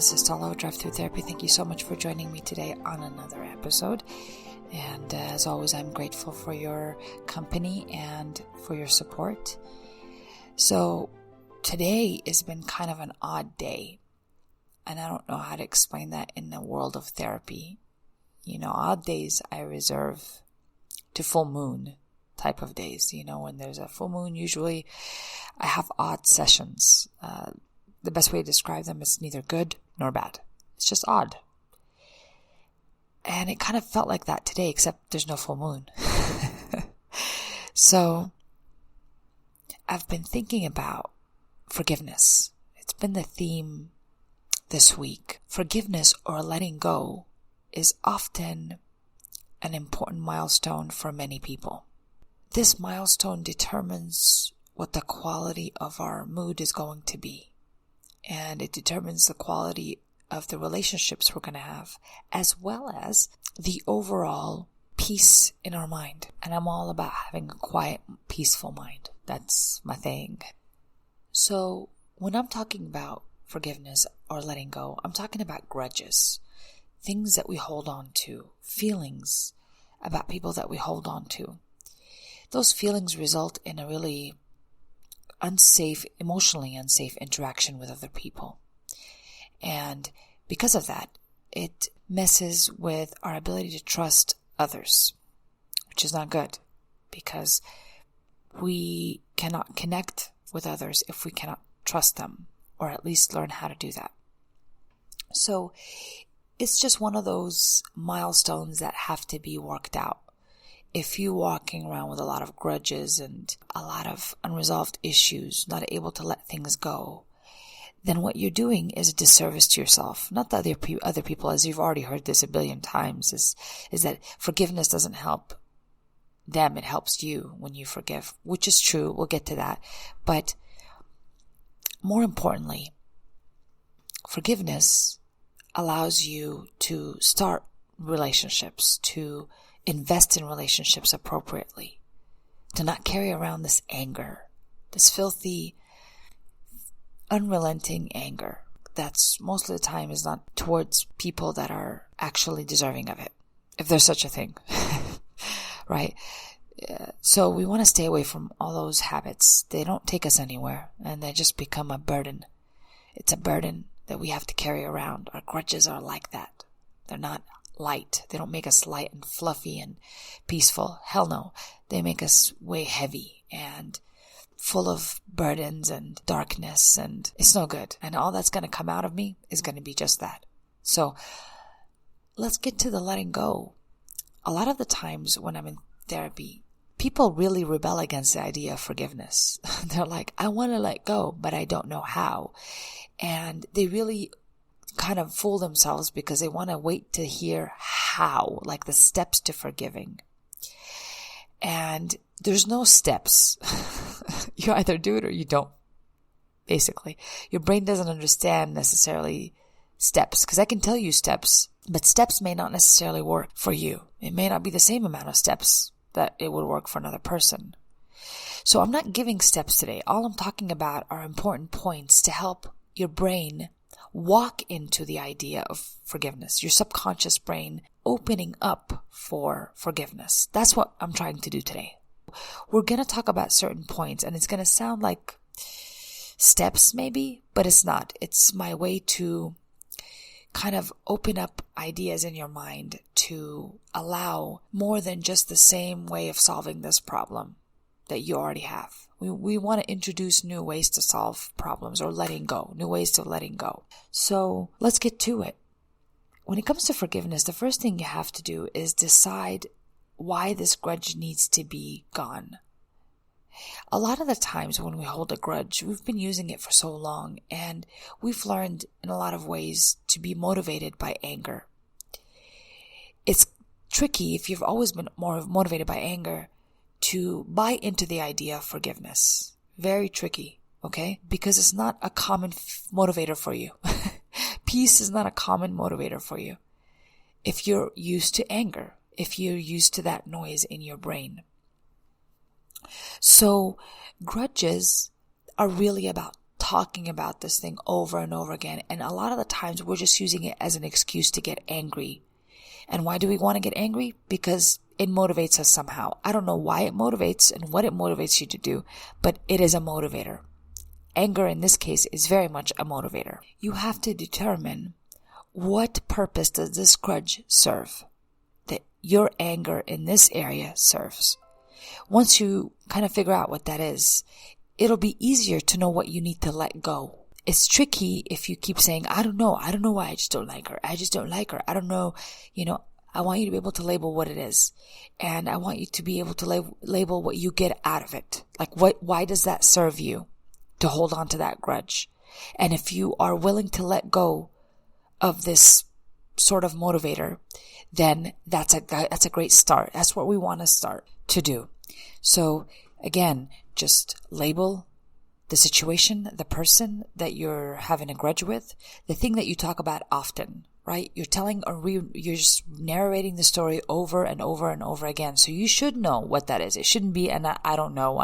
this is Stella with Drive-thru Therapy. Thank you so much for joining me today on another episode. And as always, I'm grateful for your company and for your support. So today has been kind of an odd day. And I don't know how to explain that in the world of therapy. You know, odd days I reserve to full moon type of days. You know, when there's a full moon, usually I have odd sessions. The best way to describe them is neither good nor bad. It's just odd. And it kind of felt like that today, except there's no full moon. So I've been thinking about forgiveness. It's been the theme this week. Forgiveness or letting go is often an important milestone for many people. This milestone determines what the quality of our mood is going to be. And it determines the quality of the relationships we're going to have, as well as the overall peace in our mind. And I'm all about having a quiet, peaceful mind. That's my thing. So when I'm talking about forgiveness or letting go, I'm talking about grudges, things that we hold on to, feelings about people that we hold on to. Those feelings result in a really emotionally unsafe interaction with other people. And because of that, it messes with our ability to trust others, which is not good because we cannot connect with others if we cannot trust them, or at least learn how to do that. So it's just one of those milestones that have to be worked out. If you're walking around with a lot of grudges and a lot of unresolved issues, not able to let things go, then what you're doing is a disservice to yourself, not the other people, as you've already heard this a billion times, is that forgiveness doesn't help them, it helps you when you forgive, which is true, we'll get to that. But more importantly, forgiveness allows you to start relationships, to invest in relationships appropriately, to not carry around this anger, this filthy, unrelenting anger that's most of the time is not towards people that are actually deserving of it, if there's such a thing, right? So we want to stay away from all those habits. They don't take us anywhere, and they just become a burden. It's a burden that we have to carry around. Our grudges are like that. They're not light. They don't make us light and fluffy and peaceful. Hell no. They make us way heavy and full of burdens and darkness, and it's no good. And all that's going to come out of me is going to be just that. So let's get to the letting go. A lot of the times when I'm in therapy, people really rebel against the idea of forgiveness. They're like, I want to let go, but I don't know how. And they really kind of fool themselves because they want to wait to hear how, like the steps to forgiving. And there's no steps. You either do it or you don't. Basically, your brain doesn't understand necessarily steps, because I can tell you steps, but steps may not necessarily work for you. It may not be the same amount of steps that it would work for another person. So I'm not giving steps today. All I'm talking about are important points to help your brain walk into the idea of forgiveness, your subconscious brain opening up for forgiveness. That's what I'm trying to do today. We're going to talk about certain points, and it's going to sound like steps maybe, but it's not. It's my way to kind of open up ideas in your mind to allow more than just the same way of solving this problem that you already have. We want to introduce new ways to solve problems, or letting go, new ways to letting go. So let's get to it. When it comes to forgiveness, the first thing you have to do is decide why this grudge needs to be gone. A lot of the times when we hold a grudge, we've been using it for so long, and we've learned in a lot of ways to be motivated by anger. It's tricky if you've always been more motivated by anger to buy into the idea of forgiveness. Very tricky, okay? Because it's not a common motivator for you. Peace is not a common motivator for you if you're used to anger, if you're used to that noise in your brain. So grudges are really about talking about this thing over and over again. And a lot of the times we're just using it as an excuse to get angry. And why do we want to get angry? Because it motivates us somehow. I don't know why it motivates and what it motivates you to do, but it is a motivator. Anger in this case is very much a motivator. You have to determine, what purpose does this grudge serve that your anger in this area serves? Once you kind of figure out what that is, it'll be easier to know what you need to let go. It's tricky if you keep saying, I don't know why I just don't like her. I just don't like her. I don't know. I want you to be able to label what it is. And I want you to be able to label what you get out of it. Like why does that serve you to hold on to that grudge? And if you are willing to let go of this sort of motivator, then that's a great start. That's what we want to start to do. So again, just label the situation, the person that you're having a grudge with, the thing that you talk about often, right? You're telling you're just narrating the story over and over and over again. So you should know what that is. It shouldn't be, and I don't know.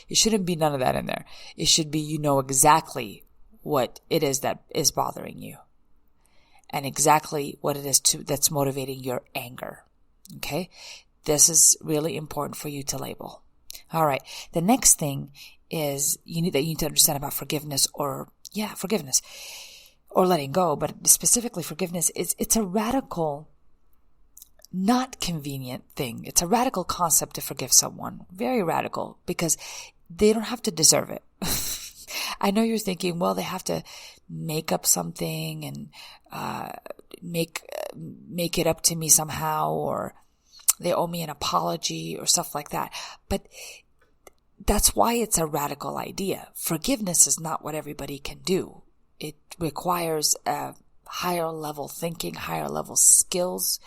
It shouldn't be none of that in there. It should be, exactly what it is that is bothering you and exactly what it is that's motivating your anger. Okay? This is really important for you to label. All right. The next thing is you need to understand about forgiveness or letting go, but specifically forgiveness it's a radical, not convenient thing. It's a radical concept to forgive someone. Very radical, because they don't have to deserve it. I know you're thinking, well, they have to make up something and make it up to me somehow, or they owe me an apology or stuff like that. But that's why it's a radical idea. Forgiveness is not what everybody can do. It requires a higher level thinking, higher level skills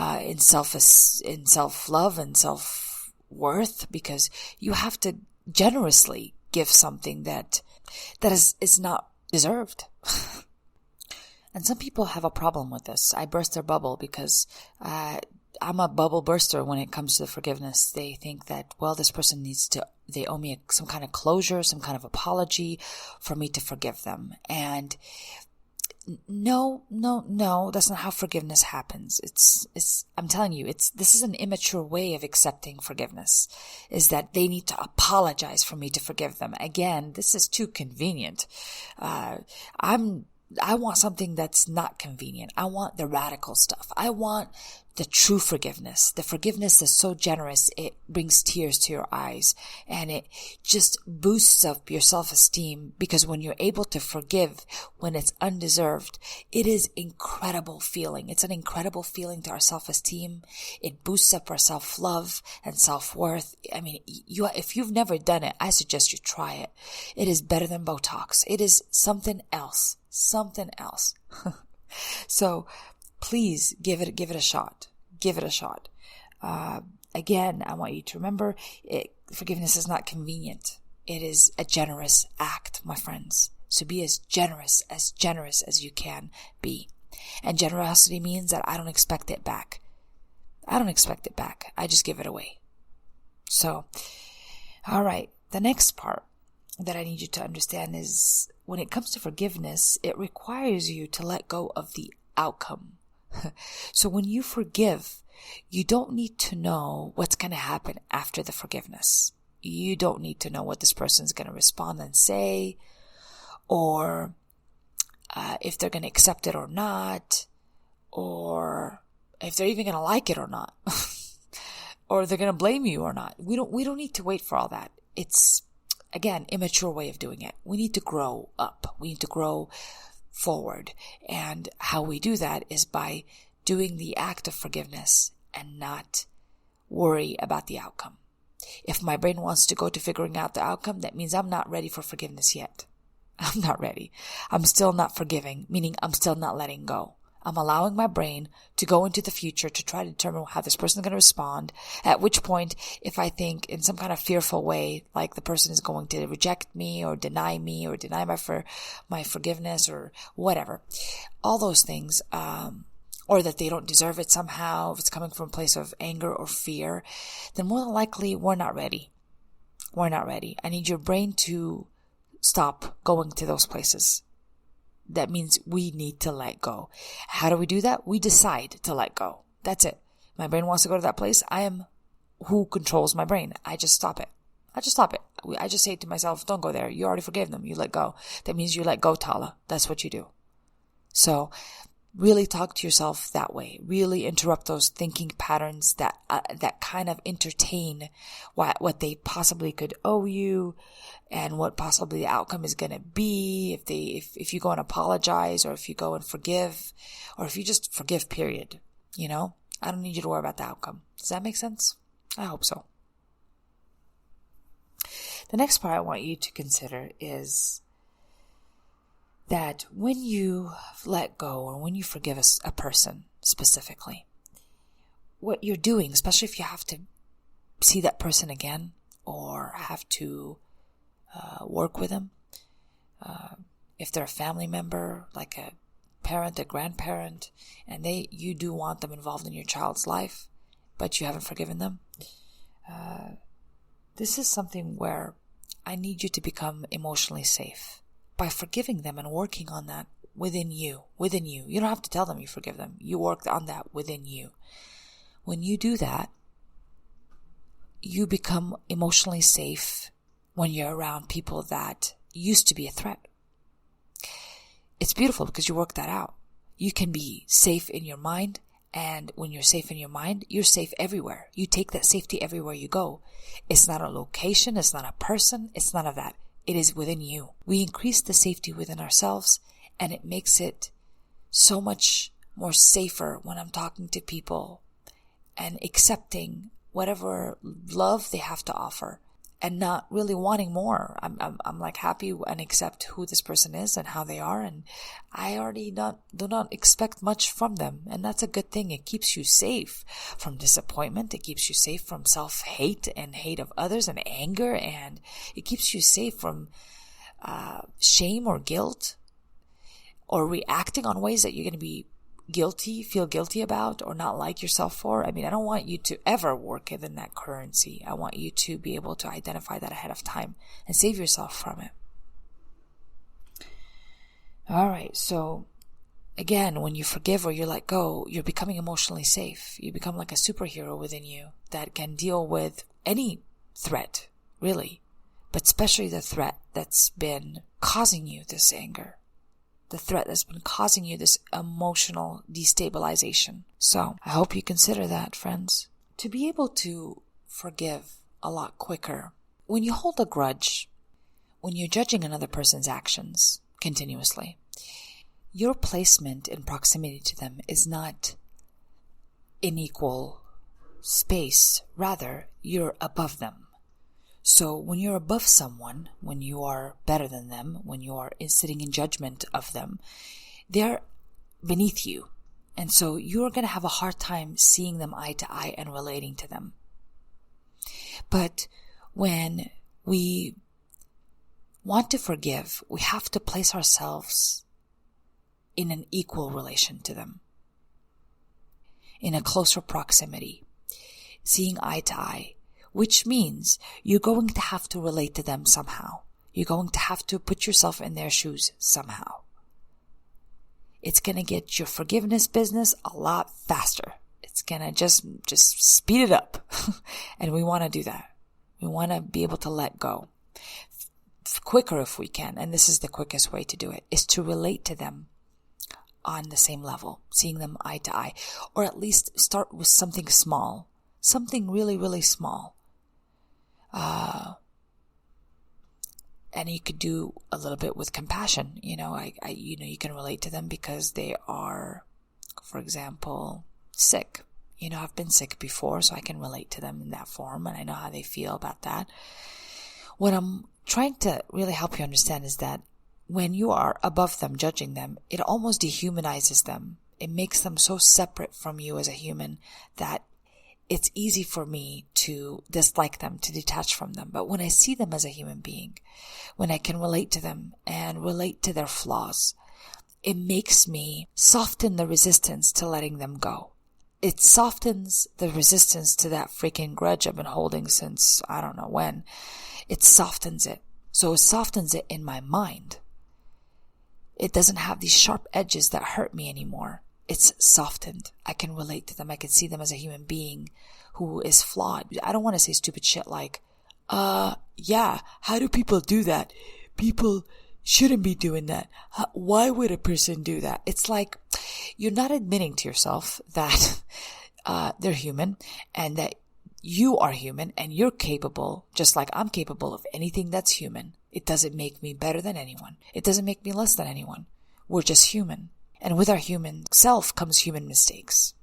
in self-love and self-worth, because you have to generously give something that is not deserved. And some people have a problem with this. I burst their bubble because I'm a bubble burster when it comes to forgiveness. They think that, well, this person they owe me some kind of closure, some kind of apology for me to forgive them. And no, that's not how forgiveness happens. I'm telling you, this is an immature way of accepting forgiveness, is that they need to apologize for me to forgive them. Again, this is too convenient. I want something that's not convenient. I want the radical stuff. I want the true forgiveness. The forgiveness is so generous, it brings tears to your eyes, and it just boosts up your self-esteem, because when you're able to forgive when it's undeserved, it is incredible feeling. It's an incredible feeling to our self-esteem. It boosts up our self-love and self-worth. I mean, if you've never done it, I suggest you try it. It is better than Botox. It is something else. So please give it a shot. Give it a shot. Again, I want you to remember, forgiveness is not convenient. It is a generous act, my friends. So be as generous as you can be. And generosity means that I don't expect it back. I just give it away. So, all right. The next part that I need you to understand is, when it comes to forgiveness, it requires you to let go of the outcome. So when you forgive, you don't need to know what's going to happen after the forgiveness. You don't need to know what this person's going to respond and say, or if they're going to accept it or not, or if they're even going to like it or not, or they're going to blame you or not. We don't need to wait for all that. It's, again, immature way of doing it. We need to grow up. We need to grow forward. And how we do that is by doing the act of forgiveness and not worry about the outcome. If my brain wants to go to figuring out the outcome, that means I'm not ready for forgiveness yet. I'm not ready. I'm still not forgiving, meaning I'm still not letting go. I'm allowing my brain to go into the future to try to determine how this person is going to respond, at which point, if I think in some kind of fearful way, like the person is going to reject me or deny my forgiveness or whatever, all those things, or that they don't deserve it somehow, if it's coming from a place of anger or fear, then more than likely we're not ready. I need your brain to stop going to those places. That means we need to let go. How do we do that? We decide to let go. That's it. My brain wants to go to that place. I am who controls my brain. I just stop it. I just say to myself, don't go there. You already forgave them. You let go. That means you let go, Tala. That's what you do. So really talk to yourself that way. Really interrupt those thinking patterns that kind of entertain what they possibly could owe you and what possibly the outcome is going to be if you go and apologize, or if you go and forgive, or if you just forgive, period. I don't need you to worry about the outcome. Does that make sense? I hope so. The next part I want you to consider is that when you let go, or when you forgive a person specifically, what you're doing, especially if you have to see that person again or have to work with them, if they're a family member, like a parent, a grandparent, and you do want them involved in your child's life, but you haven't forgiven them, this is something where I need you to become emotionally safe by forgiving them and working on that within you. You don't have to tell them you forgive them. You work on that within you. When you do that, you become emotionally safe when you're around people that used to be a threat. It's beautiful because you work that out. You can be safe in your mind, and when you're safe in your mind, you're safe everywhere. You take that safety everywhere you go. It's not a location, it's not a person, it's none of that. It is within you. We increase the safety within ourselves, and it makes it so much more safer when I'm talking to people and accepting whatever love they have to offer and not really wanting more. I'm like happy and accept who this person is and how they are, and I already do not expect much from them, and that's a good thing. It keeps you safe from disappointment. It keeps you safe from self-hate and hate of others and anger, and it keeps you safe from shame or guilt or reacting on ways that you're going to feel guilty about or not like yourself for. I don't want you to ever work in that currency. I want you to be able to identify that ahead of time and save yourself from it. All right. So again, when you forgive or you let go, you're becoming emotionally safe. You become like a superhero within you that can deal with any threat, really, but especially the threat that's been causing you this anger. The threat that's been causing you this emotional destabilization. So I hope you consider that, friends. To be able to forgive a lot quicker, when you hold a grudge, when you're judging another person's actions continuously, your placement in proximity to them is not in equal space. Rather, you're above them. So when you're above someone, when you are better than them, when you are sitting in judgment of them, they're beneath you. And so you're going to have a hard time seeing them eye to eye and relating to them. But when we want to forgive, we have to place ourselves in an equal relation to them, in a closer proximity, seeing eye to eye. Which means you're going to have to relate to them somehow. You're going to have to put yourself in their shoes somehow. It's going to get your forgiveness business a lot faster. It's going to just speed it up. And we want to do that. We want to be able to let go quicker if we can. And this is the quickest way to do it, is to relate to them on the same level, seeing them eye to eye, or at least start with something small, something really, really small. And you could do a little bit with compassion. You can relate to them because they are, for example, sick. I've been sick before, so I can relate to them in that form, and I know how they feel about that. What I'm trying to really help you understand is that when you are above them, judging them, it almost dehumanizes them. It makes them so separate from you as a human that it's easy for me to dislike them, to detach from them. But when I see them as a human being, when I can relate to them and relate to their flaws, it makes me soften the resistance to letting them go. It softens the resistance to that freaking grudge I've been holding since I don't know when. It softens it So it softens it in my mind. It doesn't have these sharp edges that hurt me anymore. It's softened. I can relate to them. I can see them as a human being who is flawed. I don't want to say stupid shit like, yeah, how do people do that? People shouldn't be doing that. Why would a person do that? It's like you're not admitting to yourself that they're human and that you are human and you're capable, just like I'm capable of anything that's human. It doesn't make me better than anyone. It doesn't make me less than anyone. We're just human. And with our human self comes human mistakes.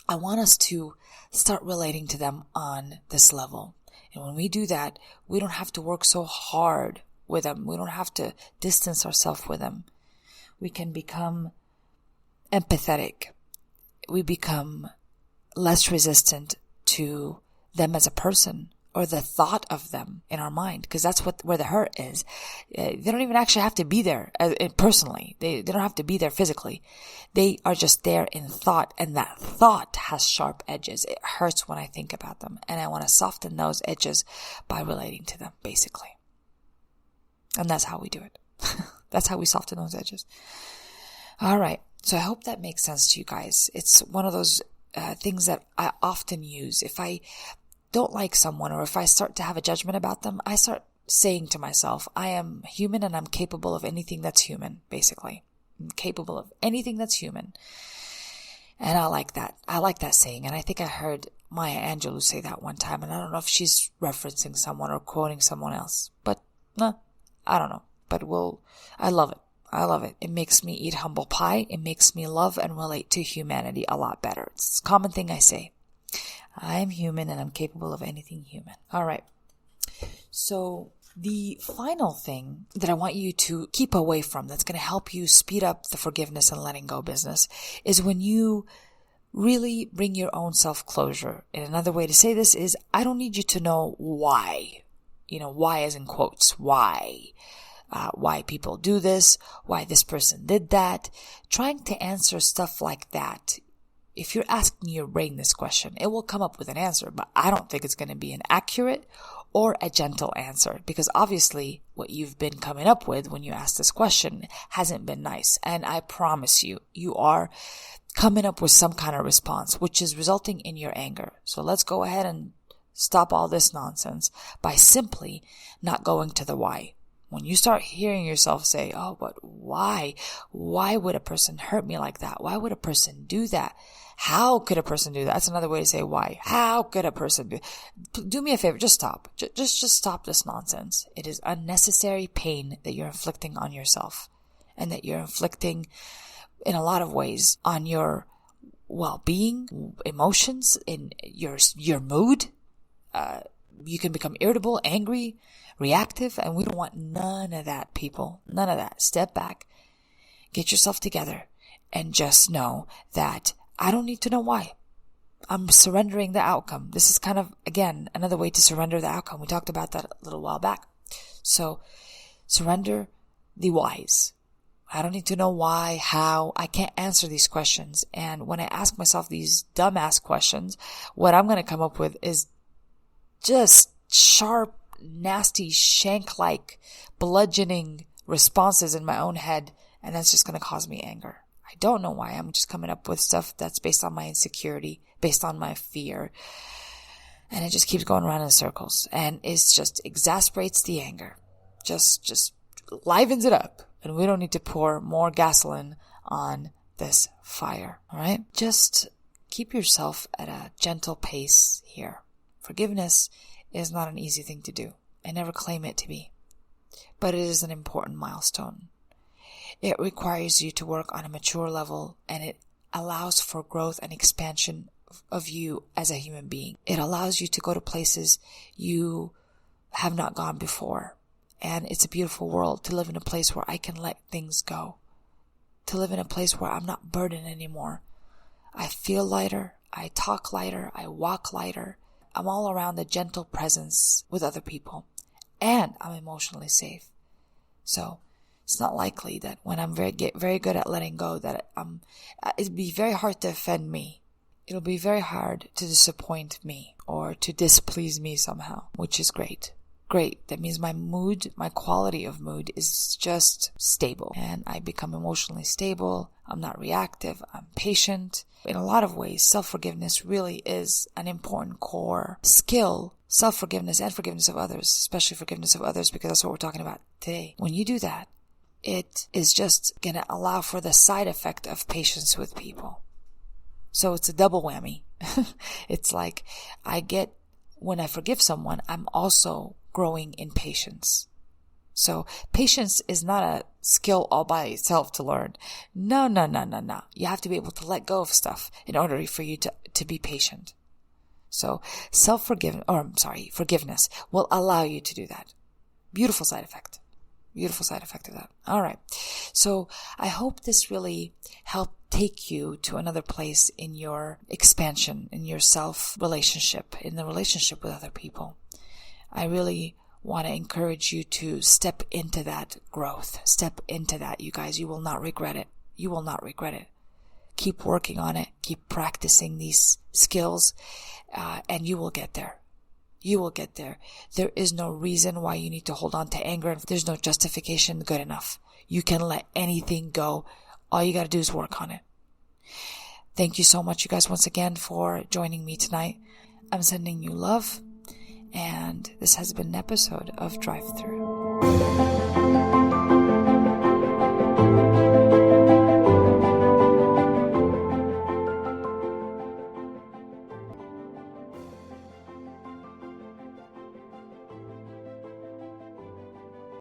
I want us to start relating to them on this level. And when we do that, we don't have to work so hard with them. We don't have to distance ourselves with them. We can become empathetic. We become less resistant to them as a person or the thought of them in our mind, because that's where the hurt is. They don't even actually have to be there personally. They don't have to be there physically. They are just there in thought, and that thought has sharp edges. It hurts when I think about them, and I want to soften those edges by relating to them, basically. And that's how we do it. That's how we soften those edges. All right. So I hope that makes sense to you guys. It's one of those things that I often use. If I don't like someone, or if I start to have a judgment about them, I start saying to myself, I am human and I'm capable of anything that's human, basically. I'm capable of anything that's human. And I like that. I like that saying. And I think I heard Maya Angelou say that one time. And I don't know if she's referencing someone or quoting someone else. But, I don't know. But I love it. I love it. It makes me eat humble pie. It makes me love and relate to humanity a lot better. It's a common thing I say. I am human and I'm capable of anything human. All right. So the final thing that I want you to keep away from that's going to help you speed up the forgiveness and letting go business is when you really bring your own self-closure. And another way to say this is, I don't need you to know why. Why as in quotes. Why people do this, why this person did that. Trying to answer stuff like that. If you're asking your brain this question, it will come up with an answer, but I don't think it's going to be an accurate or a gentle answer, because obviously what you've been coming up with when you ask this question hasn't been nice. And I promise you, you are coming up with some kind of response, which is resulting in your anger. So let's go ahead and stop all this nonsense by simply not going to the why. When you start hearing yourself say, oh, but why? Why would a person hurt me like that? Why would a person do that? How could a person do that? That's another way to say why. How could a person do me a favor, just stop. Just stop this nonsense. It is unnecessary pain that you're inflicting on yourself, and that you're inflicting in a lot of ways on your well-being, emotions, in your mood. You can become irritable, angry, reactive, and we don't want none of that, people. None of that. Step back, get yourself together, and just know that I don't need to know why. I'm surrendering the outcome. This is kind of, again, another way to surrender the outcome. We talked about that a little while back. So surrender the whys. I don't need to know why, how. I can't answer these questions. And when I ask myself these dumbass questions, what I'm going to come up with is just sharp, nasty, shank-like, bludgeoning responses in my own head, and that's just going to cause me anger. I don't know why. I'm just coming up with stuff that's based on my insecurity, based on my fear, and it just keeps going around in circles, and it just exasperates the anger. Just livens it up, and we don't need to pour more gasoline on this fire, all right? Just keep yourself at a gentle pace here. Forgiveness is not an easy thing to do. I never claim it to be. But it is an important milestone. It requires you to work on a mature level, and it allows for growth and expansion of you as a human being. It allows you to go to places you have not gone before. And it's a beautiful world to live in a place where I can let things go. To live in a place where I'm not burdened anymore. I feel lighter. I talk lighter. I walk lighter. I'm all around a gentle presence with other people, and I'm emotionally safe. So it's not likely that when I'm very good at letting go, that it'd be very hard to offend me. It'll be very hard to disappoint me or to displease me somehow, which is great. great. That means my mood, my quality of mood is just stable, and I become emotionally stable. I'm not reactive. I'm patient. In a lot of ways, self-forgiveness really is an important core skill. Self-forgiveness and forgiveness of others, especially forgiveness of others, because that's what we're talking about today. When you do that, it is just going to allow for the side effect of patience with people. So it's a double whammy. It's like when I forgive someone, I'm also growing in patience. So patience is not a skill all by itself to learn. No. You have to be able to let go of stuff in order for you to be patient. So forgiveness will allow you to do that. Beautiful side effect. Beautiful side effect of that. All right. So I hope this really helped take you to another place in your expansion, in your self-relationship, in the relationship with other people. I really want to encourage you to step into that growth. Step into that, you guys. You will not regret it. You will not regret it. Keep working on it. Keep practicing these skills, and you will get there. You will get there. There is no reason why you need to hold on to anger. There's no justification good enough. You can let anything go. All you got to do is work on it. Thank you so much, you guys, once again for joining me tonight. I'm sending you love. And this has been an episode of Drive-thru.